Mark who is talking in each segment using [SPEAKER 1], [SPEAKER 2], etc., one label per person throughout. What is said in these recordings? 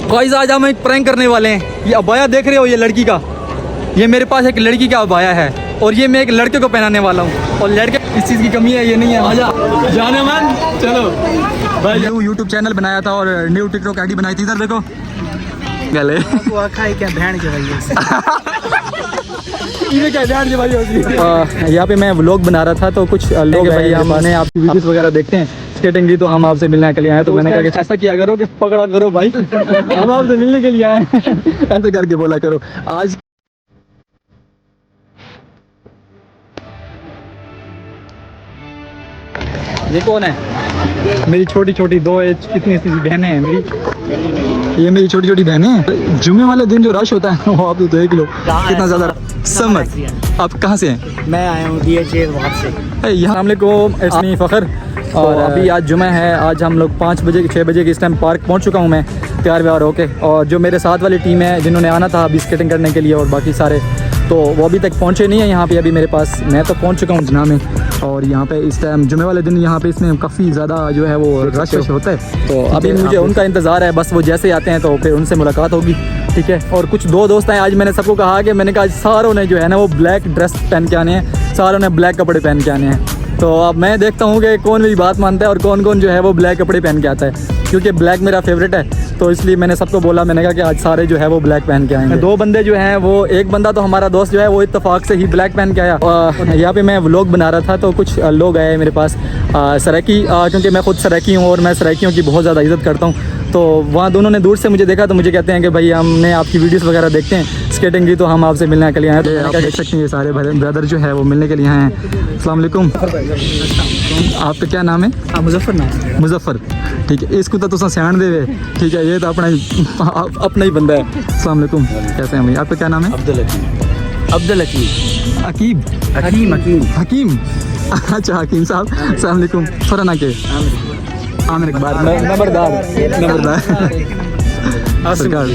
[SPEAKER 1] Guys आज हम एक प्रैंक करने वाले हैं। ये अबाया देख रहे हो, ये लड़की का, ये मेरे पास एक लड़की का अबाया है और ये मैं एक लड़के को पहनाने वाला हूँ। और लड़के इस चीज़ की कमी है, ये नहीं है। आजा जाने मन चलो भाई। न्यू यूट्यूब चैनल बनाया था और न्यू टिकटॉक आईडी बनाई थी। इधर देखो गले क्या बहन के भाई यहाँ पे मैं व्लॉग बना रहा था तो कुछ लोग भाई हमने आपकी वीडियोस वगैरह देखते हैं स्केटिंग की, तो हम आपसे मिलने के लिए आए। तो मैंने कहा कि ऐसा किया करो कि पकड़ा करो भाई, हम आपसे मिलने के लिए आए ऐसे करके बोला करो। आज ये कौन है? मेरी छोटी छोटी दो कितनी सी बहनें हैं मेरी, ये मेरी छोटी छोटी बहनें हैं। जुम्मे वाले दिन जो रश होता है वो आप तो देख लो कितना ज़्यादा। समझ आप कहाँ से हैं?
[SPEAKER 2] मैं आया हूँ DH से।
[SPEAKER 1] यहाँ इस्मी फ़खर। और अभी आज जुमा है, आज हम लोग 5 बजे 6 बजे के इस टाइम पार्क पहुँच चुका हूँ मैं तैयार व्यार होके। और जो मेरे साथ वाली टीम है जिन्होंने आना था अभी स्केटिंग करने के लिए और बाकी सारे, तो वो अभी तक पहुँचे नहीं है यहाँ पे अभी मेरे पास। मैं तो पहुँच चुका हूँ जना में। और यहाँ पे इस टाइम जुमे वाले दिन यहाँ पे इसमें काफ़ी ज़्यादा जो है वो रश होता है। तो अभी मुझे उनका इंतज़ार है, बस वो जैसे आते हैं तो फिर उनसे मुलाकात होगी, ठीक है। और कुछ दो दोस्त हैं, आज मैंने सबको कहा कि मैंने कहा सारों ने जो है ना वो ब्लैक ड्रेस पहन के आने हैं, सारों ने ब्लैक कपड़े पहन के आने हैं। तो अब मैं देखता हूँ कि कौन मेरी बात मानता है और कौन कौन जो है वो ब्लैक कपड़े पहन के आता है, क्योंकि ब्लैक मेरा फेवरेट है। तो इसलिए मैंने सबको बोला, मैंने कहा कि आज सारे जो है वो ब्लैक पहन के आएंगे। दो बंदे जो हैं वो, एक बंदा तो हमारा दोस्त जो है वो इत्तेफाक से ही ब्लैक पहन के आया। और यहाँ पे मैं व्लॉग बना रहा था तो कुछ लोग आए मेरे पास सराकी, क्योंकि मैं खुद सराकी हूँ और मैं सराकियों की बहुत ज़्यादा इज़्ज़त करता हूँ। तो वहाँ दोनों ने दूर से मुझे देखा तो मुझे कहते हैं कि भाई हमने आपकी वीडियोस वगैरह देखते हैं स्केटिंग की, तो हम आपसे मिलने के लिए आए। तो आप देख सकते हैं ये सारे ब्रदर जो है वो मिलने के लिए आए हैं। अस्सलाम वालेकुम। आपका क्या नाम है?
[SPEAKER 2] मुजफ्फर नाम।
[SPEAKER 1] मुजफ्फर, ठीक है। इसको तो तुम सियाण दे, ठीक है, ये तो अपना ही बंदा है। अस्सलाम वालेकुम, कैसे हैं भाई? आपका क्या नाम है?
[SPEAKER 2] अब्दुल हकीम।
[SPEAKER 1] अकीब? हकीम। अच्छा हकीम साहब, अस्सलाम वालेकुम। फराना के आमिर इकबाल, नंबरदार सरकार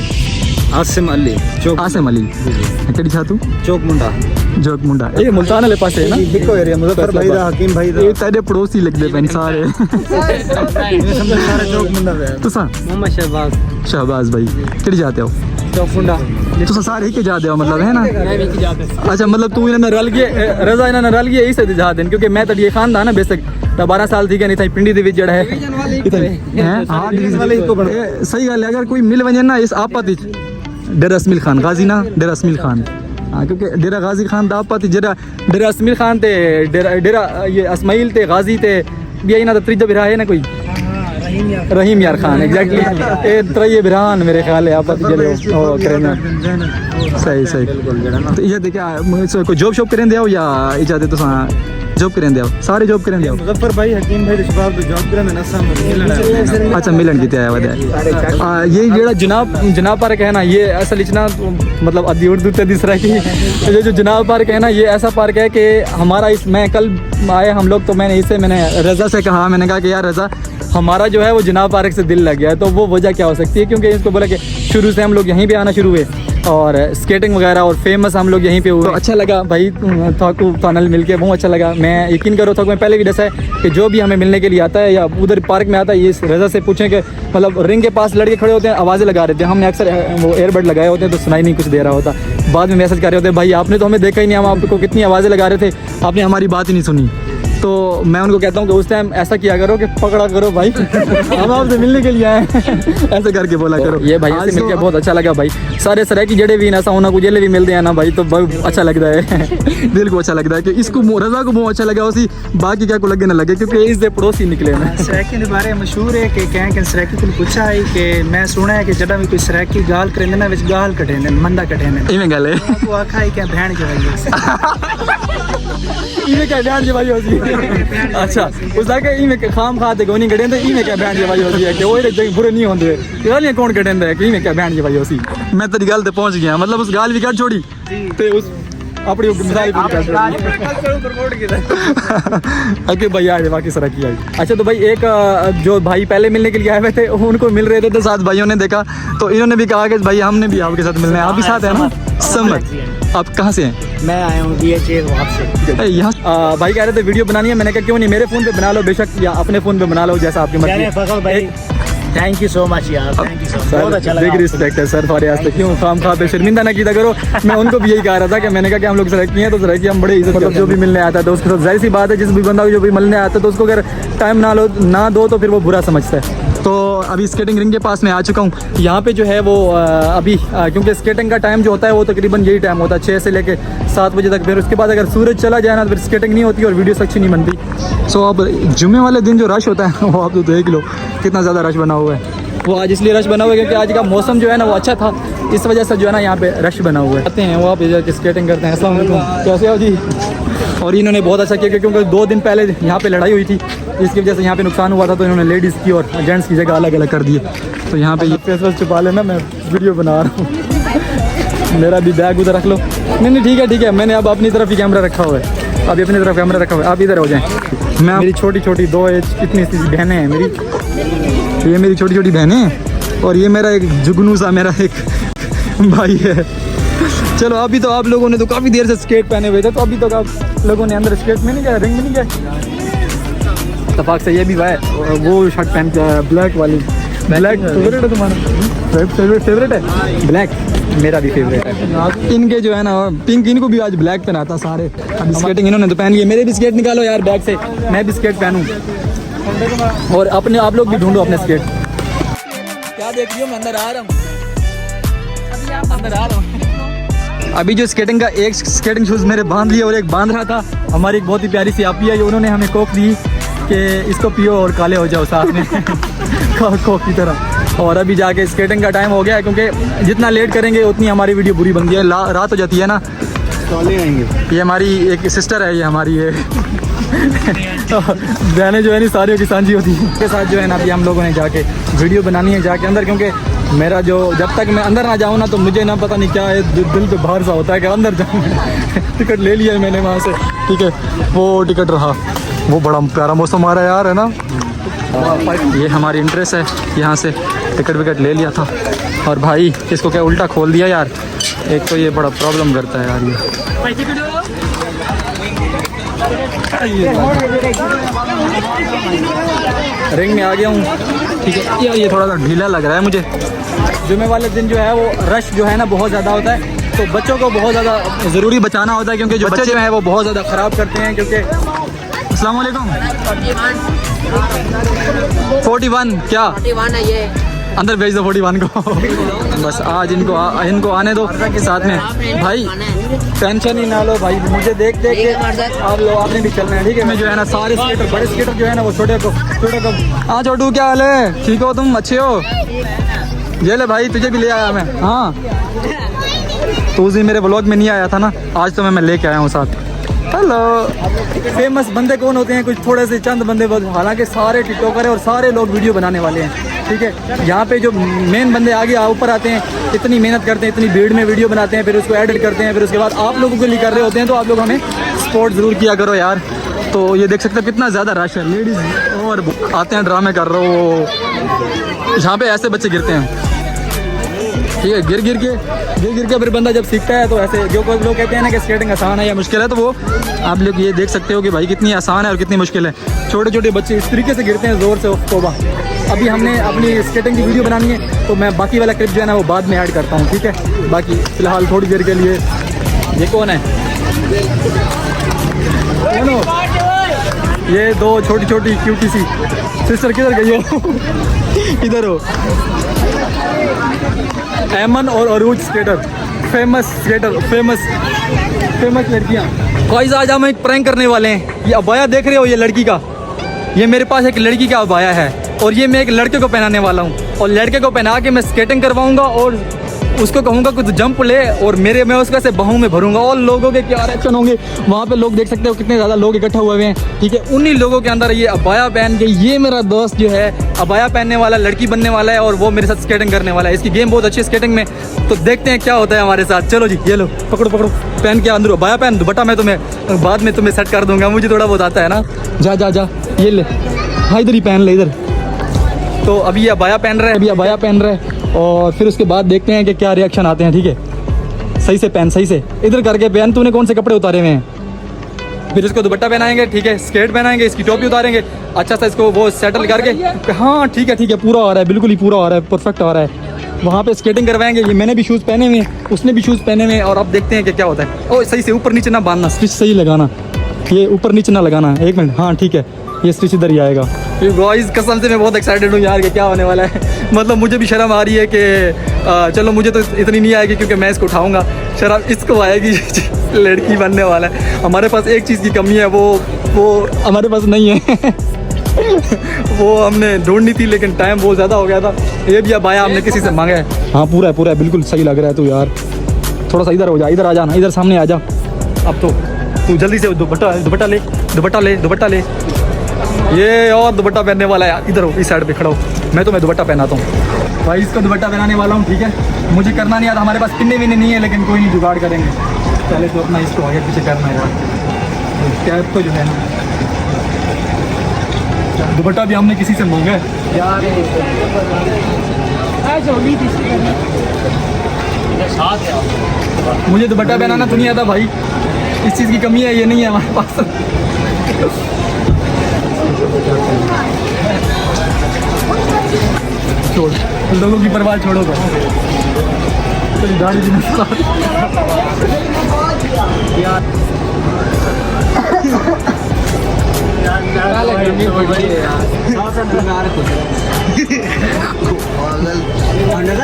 [SPEAKER 2] आसिम अली
[SPEAKER 1] आसिम अली कड़ी छा तू
[SPEAKER 2] चौक मुंडा
[SPEAKER 1] ये मुल्तान वाले पास है ना?
[SPEAKER 2] देखो एरिया मुजफ्फर भाई दा हकीम भाई दा
[SPEAKER 1] ये तेरे पड़ोसी लगदे पैन सारे
[SPEAKER 2] सारे चौक मुंडा दा।
[SPEAKER 1] तुसा
[SPEAKER 2] मोहम्मद
[SPEAKER 1] शहबाज भाई कड़ी जाते हो?
[SPEAKER 2] चौक मुंडा।
[SPEAKER 1] तुसा सारे ही के जाते हो मतलब, है ना?
[SPEAKER 2] मैं भी जाते।
[SPEAKER 1] अच्छा, मतलब तू इन्हें रल गए, रजा इन्हें रल गए इसे जा देन, क्योंकि मैं तो ये खानदान है बेशक 12 साल थी कि नहीं था पिंडी दे विच जड़ा है हैं। हां डिवीजन वाले को बड़ा सही गल है। अगर कोई मिल वने ना इस आपत डेरा असमिल खान गाजी ना, डेरा असमिल खान, हाँ, क्योंकि डेरा गाजी खान दा आपत जरा डेरा असमिल खान ते डेरा ये असमाइल ते गाजी ते भी इना दा त्रीजा बिरा है ना कोई रहीम यार खान। एग्जैक्टली ए त्रये बिरान मेरे ख्याल है आपत जले ओ करेना। सही तो ये देखा कोई जॉब शॉप करें दे या इजाजत तो जॉब करें दे सारे जॉब करें दे।
[SPEAKER 2] मुजफ्फर भाई हकीम भाई शबाब तो जॉब करें ना सामने।
[SPEAKER 1] अच्छा मिलन की तैयार है। ये जेड़ा जनाब पार्क है ना, ये असल इतना मतलब अद्दी उर्दू ते दिसरा की ये जो जनाब पार्क है ना, ये ऐसा पार्क है कि हमारा इस मैं कल आए हम लोग तो मैंने रज़ा से कहा, मैंने कहा कि यार रज़ा हमारा जो है वो जनाब पार्क से दिल लग गया है। तो वो वजह क्या हो सकती है? क्योंकि इसको बोला कि शुरू से हम लोग यहीं पे आना शुरू हुए और स्केटिंग वगैरह और फेमस हम लोग यहीं पे हुए। तो अच्छा लगा भाई थाकू फानल मिलके बहुत अच्छा लगा। मैं यकीन करो था मैं पहले भी दसा है कि जो भी हमें मिलने के लिए आता है या उधर पार्क में आता है, ये रज़ा से पूछें कि मतलब रिंग के पास लड़के खड़े होते हैं, आवाज़ें लगा रहे थे। हमने अक्सर वो एयरबड लगाए होते हैं तो सुनाई नहीं कुछ दे रहा होता। बाद में मैसेज कर रहे होते भाई आपने तो हमें देखा ही नहीं, हम आपको कितनी आवाज़ें लगा रहे थे, आपने हमारी बात ही नहीं सुनी। तो मैं उनको कहता हूँ कि उस टाइम ऐसा किया करो कि पकड़ा करो भाई हम आपसे मिलने के लिए आए ऐसे करके बोला करो। ये भाई से मिलकर बहुत अच्छा लगा भाई। सारे सर की जड़े भी ना साउना को जेले भी मिलते हैं ना भाई, तो बहुत अच्छा लगता है दिल को अच्छा लगता है कि इसको रज़ा को बहुत अच्छा लगा, उसी बाकी क्या को लगे ना लगे, क्योंकि इससे पड़ोसी निकले ना।
[SPEAKER 2] सराकी के बारे में मशहूर है कि कहें कि सराकी को पूछा है कि मैं सुना है कि जड़ा भी कोई सराकी गाल करेंगे ना विच गाल कटेंगे मंदा कटेंगे
[SPEAKER 1] इवें गल है
[SPEAKER 2] वो आखा है क्या बहन के भाई
[SPEAKER 1] इवें क्या बहन के भाई होती है। अच्छा उस जाके इवें खाम खाते गोनी कटेंगे इवें क्या बहन के भाई होती है कि वो बुरे नहीं होंगे गालियां कौन कटेंगे है कि इवें क्या बहन के भाई होती। मैं तेरी गल ते पहुंच गया, मतलब उस गाल भी कट छोड़ी ते उस अपनी मिसाल अके भाई आए बाकी सरा की आई। अच्छा तो भाई एक जो भाई पहले मिलने के लिए आए हुए थे उनको मिल रहे थे तो साथ भाइयों ने देखा तो इन्होंने भी कहा कि भाई हमने भी आपके साथ मिलना है, आप भी साथ हैं ना? समझ आप कहाँ से हैं?
[SPEAKER 2] मैं आया हूँ DH से।
[SPEAKER 1] यहाँ भाई कह रहे थे वीडियो बनानी है, मैंने कहा क्यों नहीं मेरे फ़ोन पे बना लो बेशक या अपने फ़ोन पे बना लो जैसा आपकी मर्जी।
[SPEAKER 3] थैंक यू सो मच यार, थैंक यू सो मच, बहुत अच्छा
[SPEAKER 1] सर
[SPEAKER 3] लगा।
[SPEAKER 1] बिग रिस्पेक्ट है सर फॉर यार, क्यों खाम खा पे शर्मिंदा ना कीता करो। मैं उनको भी यही कह रहा था कि मैंने कहा कि हम लोग सराकी हैं तो सराकी हम बड़े इज्जत, मतलब जो भी मिलने आता है तो उसके साथ जाहिर सी बात है, जिस भी बंदा को जो भी मिलने आता है तो उसको अगर टाइम ना दो तो फिर वो बुरा समझता है। तो अभी स्केटिंग रिंग के पास मैं आ चुका हूँ। यहाँ पे जो है वो क्योंकि स्केटिंग का टाइम जो होता है वो तकरीबन यही टाइम होता है 6 से लेके 7 बजे तक। फिर उसके बाद अगर सूरज चला जाए ना तो फिर स्केटिंग नहीं होती और वीडियोस अच्छी नहीं बनती। सो अब जुम्मे वाले दिन जो रश होता है वो आप तो देख लो कितना ज़्यादा रश बना हुआ है। वो आज इसलिए रश बना हुआ है क्योंकि आज का मौसम जो है ना वो अच्छा था, इस वजह से जो है ना यहाँ पे रश बना हुआ है। आते हैं वो आप इधर स्केटिंग करते हैं। अस्सलाम वालेकुम, कैसे हो जी? और इन्होंने बहुत अच्छा किया क्योंकि 2 दिन पहले यहाँ पे लड़ाई हुई थी, इसकी वजह से यहाँ पे नुकसान हुआ था, तो इन्होंने लेडीज़ की और जेंट्स की जगह अलग अलग कर दिए। तो यहाँ पे ये फेस छुपा लेना, मैं वीडियो बना रहा हूँ। मेरा भी बैग उधर रख लो। नहीं ठीक है, मैंने अब अपनी तरफ ही कैमरा रखा हुआ है, अभी अपनी तरफ कैमरा रखा हुआ है। आप इधर हो जाएँ। मैं मेरी छोटी 2 एज कितनी सी बहनें हैं मेरी, ये मेरी छोटी बहनें हैं और ये मेरा एक जुगनू सा मेरा एक भाई है। चलो अभी तो आप लोगों ने तो काफ़ी देर से स्केट पहने हुए थे, तो अभी तक आप लोगों ने अंदर स्केट में नहीं गए, रिंग में नहीं गए। इत्तेफाक से ये भी भाई वो शर्ट पहन के ब्लैक वाली, ब्लैक फेवरेट है तुम्हारा? फेवरेट है ब्लैक, मेरा भी फेवरेट है। इनके जो है ना पिंक, इनको भी आज ब्लैक पहना था सारे। अभी स्केटिंग इन्होंने तो पहन ली है। मेरे भी स्केट निकालो यार बैग से, मैं भी स्केट पहनूँ और अपने आप लोग भी ढूंढो अपने स्केट। क्या देख रही हो? मैं अंदर आ रहा हूँ, अंदर आ रहा हूँ। अभी जो स्केटिंग का एक स्केटिंग शूज़ मेरे बांध लिया और एक बांध रहा था। हमारी एक बहुत ही प्यारी सी आपी है, उन्होंने हमें कोक दी कि इसको पियो और काले हो जाओ साथ में कोक की तरह। और अभी जाके स्केटिंग का टाइम हो गया है, क्योंकि जितना लेट करेंगे उतनी हमारी वीडियो बुरी बनती है, रात हो जाती है ना। काले आएंगे। ये हमारी एक सिस्टर है, ये हमारी है बहनें जो है नहीं सारियों की सांझी होती है। उसके साथ जो है ना अभी हम लोगों ने जाके वीडियो बनानी है जाके अंदर, क्योंकि मेरा जो जब तक मैं अंदर ना जाऊँ ना तो मुझे ना पता नहीं क्या है, दिल पे भार सा होता है कि अंदर जाऊँ। टिकट ले लिया है मैंने वहाँ से, ठीक है वो टिकट रहा। वो बड़ा प्यारा मौसम आ रहा है यार, है ना। ये हमारी इंटरेस्ट है, यहाँ से टिकट विकट ले लिया था। और भाई इसको क्या उल्टा खोल दिया यार, एक तो ये बड़ा प्रॉब्लम करता है यार ये। रिंग में आ गया हूँ, ठीक है यार। ये थोड़ा सा ढीला लग रहा है मुझे। जुमे वाले दिन जो है वो रश जो है ना बहुत ज़्यादा होता है, तो बच्चों को बहुत ज़्यादा ज़रूरी बचाना होता है, क्योंकि जो बच्चे जो हैं वो बहुत ज़्यादा ख़राब करते हैं। क्योंकि अस्सलाम वालेकुम 41 क्या
[SPEAKER 4] 41 है ये,
[SPEAKER 1] अंदर भेज दो 41 को। बस आज इनको आने दो साथ में। भाई टेंशन ही ना लो भाई, मुझे देख के आप लोग आपने भी चलना है, ठीक है। मैं जो है ना सारे स्केटर बड़े स्केटर जो है ना वो छोटे को। हाँ छोटू क्या हाल है? ठीक हो तुम? अच्छे हो? ये ले भाई तुझे भी ले आया मैं। हाँ तो उस दिन मेरे व्लॉग में नहीं आया था ना, आज तो मैं लेके आया हूँ साथ। हेलो। फेमस बंदे कौन होते हैं? कुछ थोड़े से चंद बंदे, हालांकि सारे टिकटॉकर हैं और सारे लोग वीडियो बनाने वाले हैं, ठीक है। यहाँ पे जो मेन बंदे आगे ऊपर आते हैं, इतनी मेहनत करते हैं, इतनी भीड़ में वीडियो बनाते हैं, फिर उसको एडिट करते हैं, फिर उसके बाद आप लोगों के लिए कर रहे होते हैं। तो आप लोग हमें सपोर्ट ज़रूर किया करो यार। तो ये देख सकते हैं कितना ज़्यादा रश है, लेडीज़ और आते हैं ड्रामे कर रहे हो। यहाँ पे ऐसे बच्चे गिरते हैं, ठीक है। गिर के फिर बंदा जब सीखता है तो ऐसे जो लोग कहते हैं ना कि स्केटिंग आसान है या मुश्किल है, तो वो आप लोग ये देख सकते हो कि भाई कितनी आसान है और कितनी मुश्किल है। छोटे छोटे बच्चे इस तरीके से गिरते हैं ज़ोर से, तौबा। अभी हमने अपनी स्केटिंग की वीडियो बनानी है, तो मैं बाकी वाला क्लिप जो है ना वो बाद में ऐड करता हूँ, ठीक है। बाकी फ़िलहाल थोड़ी देर के लिए ये कौन है? ये 2 छोटी क्यूटी सी सिस्टर किधर गई हो? इधर हो। ऐमन और अरूज स्केटर, फेमस स्केटर, फेमस लड़कियाँ। गाइस आज हम एक प्रैंक करने वाले हैं। ये अबाया देख रहे हो, ये लड़की का, ये मेरे पास एक लड़की का अबाया है और ये मैं एक लड़के को पहनाने वाला हूँ। और लड़के को पहना के मैं स्केटिंग करवाऊँगा और उसको कहूँगा कुछ जंप ले और मैं उसका से बाहों में भरूंगा। और लोगों के क्या रिएक्शन होंगे वहाँ पे, लोग देख सकते हो कितने ज़्यादा लोग इकट्ठा हुए हैं, ठीक है। उन्हीं लोगों के अंदर ये अबाया पहन के ये मेरा दोस्त जो है अबाया पहनने वाला लड़की बनने वाला है और वो मेरे साथ स्केटिंग करने वाला है। इसकी गेम बहुत अच्छी है स्केटिंग में, तो देखते हैं क्या होता है हमारे साथ। चलो जी, ये लो पकड़ो पहन के अंदर अबाया पहन, दुपट्टा मैं तुम्हें बाद में तुम्हें सेट कर दूंगा, मुझे थोड़ा बहुत आता है ना। जा ये ले, हाँ इधर ही पहन ले इधर। तो अभी ये अबाया पहन रहा है, और फिर उसके बाद देखते हैं कि क्या रिएक्शन आते हैं, ठीक है। सही से पहन, सही से इधर करके पहन। तूने कौन से कपड़े उतारे हुए हैं? फिर इसको दुपट्टा पहनाएंगे, ठीक है, स्केट पहनाएंगे, इसकी टोपी उतारेंगे, अच्छा सा इसको वो सेटल करके, हाँ ठीक है पूरा आ रहा है, बिल्कुल ही पूरा आ रहा है, परफेक्ट आ रहा है। वहाँ पे स्केटिंग करवाएंगे। ये मैंने भी शूज़ पहने हुए हैं, उसने भी शूज़ पहने हुए हैं, और अब देखते हैं कि क्या होता है। ओ सही से ऊपर नीचे ना बांधना, स्टिच सही लगाना, ये ऊपर नीचे ना लगाना। एक मिनट, हाँ ठीक है, ये स्टिच इधर ही आएगा। ये गाइस कसम से मैं बहुत एक्साइटेड हूँ यार कि क्या होने वाला है। मतलब मुझे भी शर्म आ रही है कि चलो मुझे तो इतनी नहीं आएगी क्योंकि मैं इसको उठाऊँगा, शर्म इसको आएगी। लड़की बनने वाला है। हमारे पास एक चीज़ की कमी है, वो हमारे पास नहीं है। वो हमने ढूंढनी थी लेकिन टाइम बहुत ज़्यादा हो गया था। ये भी अब आया, हमने किसी से मांगा है। हाँ पूरा है बिल्कुल सही लग रहा है तू यार। थोड़ा सा इधर हो जा, इधर आ जाना, इधर सामने आ जा। अब तो तू जल्दी से दुपट्टा ले ये, और दुपट्टा पहनने वाला है यार। इधर हो, इस साइड पे खड़ा हो, मैं दुपट्टा पहनाता हूँ भाई। इसको दुपट्टा पहनाने वाला हूँ, ठीक है। मुझे करना नहीं आता, हमारे पास पिन्ने विन्ने नहीं है, लेकिन कोई नहीं, जुगाड़ करेंगे। पहले तो अपना इसको आगे पीछे करना है यार। कैप को जो है ना, दुपट्टा भी हमने किसी से मांगा है यार। मुझे दुपट्टा पहनाना तो नहीं आता भाई, इस चीज़ की कमी है, ये नहीं है हमारे पास। छोड़, लोगों की परवाह छोड़ो तो दाढ़ी भी
[SPEAKER 3] नजर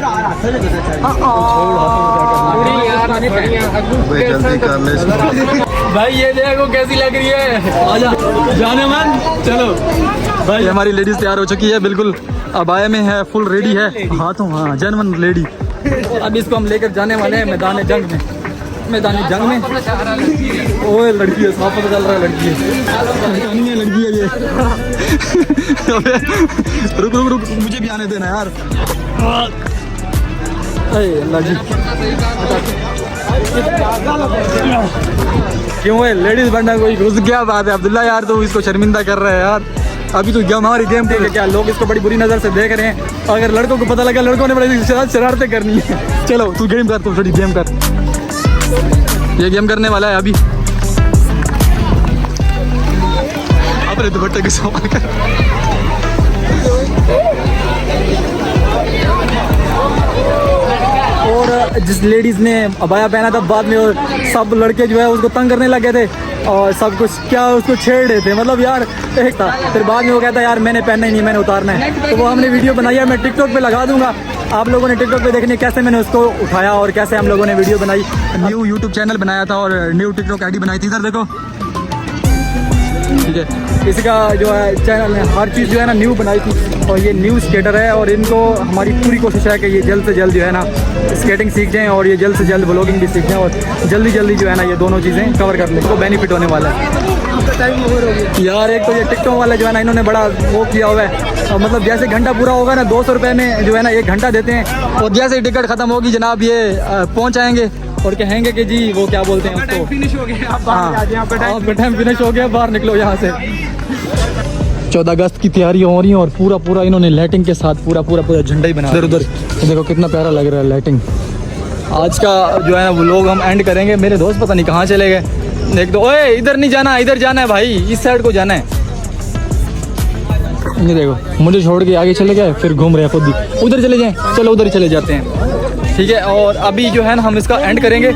[SPEAKER 3] आ रहा था
[SPEAKER 4] जल्दी कर ले।
[SPEAKER 1] भाई ये देखो कैसी लग रही है, आजा जाने मन। चलो भाई, हमारी लेडीज तैयार हो चुकी है, बिल्कुल अबाया में है, फुल रेडी है, हाथों हाँ जनवन लेडी। अब इसको हम लेकर जाने वाले हैं मैदान जंग में। ओए लड़की है, साफ पता चल रहा है लड़की है, लड़की है ये। रुक मुझे भी आने देना यार। अल्लाह जी, क्यों है लेडीज बनना कोई घुस गया बात है। अब्दुल्ला यार तो इसको शर्मिंदा कर रहा है यार। अभी तो हमारी गेम देख क्या लोग इसको बड़ी बुरी नज़र से देख रहे हैं। अगर लड़कों को पता लगा, लड़कों ने बड़ी शरारतें करनी है। चलो तू गेम कर, तू थोड़ी गेम कर। ये गेम करने वाला है अभी। अपने दुपट्टे के सवाल कर। और जिस लेडीज़ ने अबाया पहना था, बाद में और सब लड़के जो है उसको तंग करने लगे थे और सब कुछ क्या उसको छेड़ रहे थे। मतलब यार एक था, फिर बाद में वो कहता यार मैंने पहनना ही नहीं, मैंने उतारना है। तो वो हमने वीडियो बनाई है, मैं टिकटॉक पे लगा दूंगा। आप लोगों ने टिकटॉक पे देखनी कैसे मैंने उसको उठाया और कैसे हम लोगों ने वीडियो बनाई। न्यू यूट्यूब चैनल बनाया था और न्यू टिकटॉक आईडी बनाई थी। इधर देखो, ठीक है, इसका जो है चैनल है, हर चीज़ जो है ना न्यू बनाई थी। और ये न्यू स्केटर है और इनको हमारी पूरी कोशिश है कि ये जल्द से जल्द जो है ना स्केटिंग सीख जाएं और ये जल्द से जल्द व्लॉगिंग भी सीख जाएं और जल्दी जो है ना ये दोनों चीज़ें कवर कर लें, तो बेनिफिट होने वाला है यार। एक तो ये टिकटॉक वाला जो है ना इन्होंने बड़ा वो किया हुआ है, मतलब जैसे घंटा पूरा होगा ना 200 रुपये में जो है ना 1 घंटा देते हैं। और जैसे ही टिकट ख़त्म होगी जनाब ये पहुँच आएंगे और कहेंगे कि जी वो क्या बोलते हैं उसको,
[SPEAKER 2] फिनिश हो गया,
[SPEAKER 1] आपका टाइम फिनिश हो गया, बाहर निकलो यहाँ से। 14 अगस्त की तैयारियां हो रही हैं और पूरा इन्होंने लाइटिंग के साथ पूरा झंडा ही बना उधर देखो कितना प्यारा लग रहा है लाइटिंग। आज का जो है ना वो लोग हम एंड करेंगे। मेरे दोस्त पता नहीं कहाँ चले गए, देख दो। ओए इधर नहीं जाना, इधर जाना है भाई, इस साइड को जाना है। ये देखो मुझे छोड़ के आगे चले गए, फिर घूम रहे हैं खुद ही। उधर चले जाएं, चलो उधर ही चले जाते हैं, ठीक है। और अभी जो है ना हम इसका एंड करेंगे।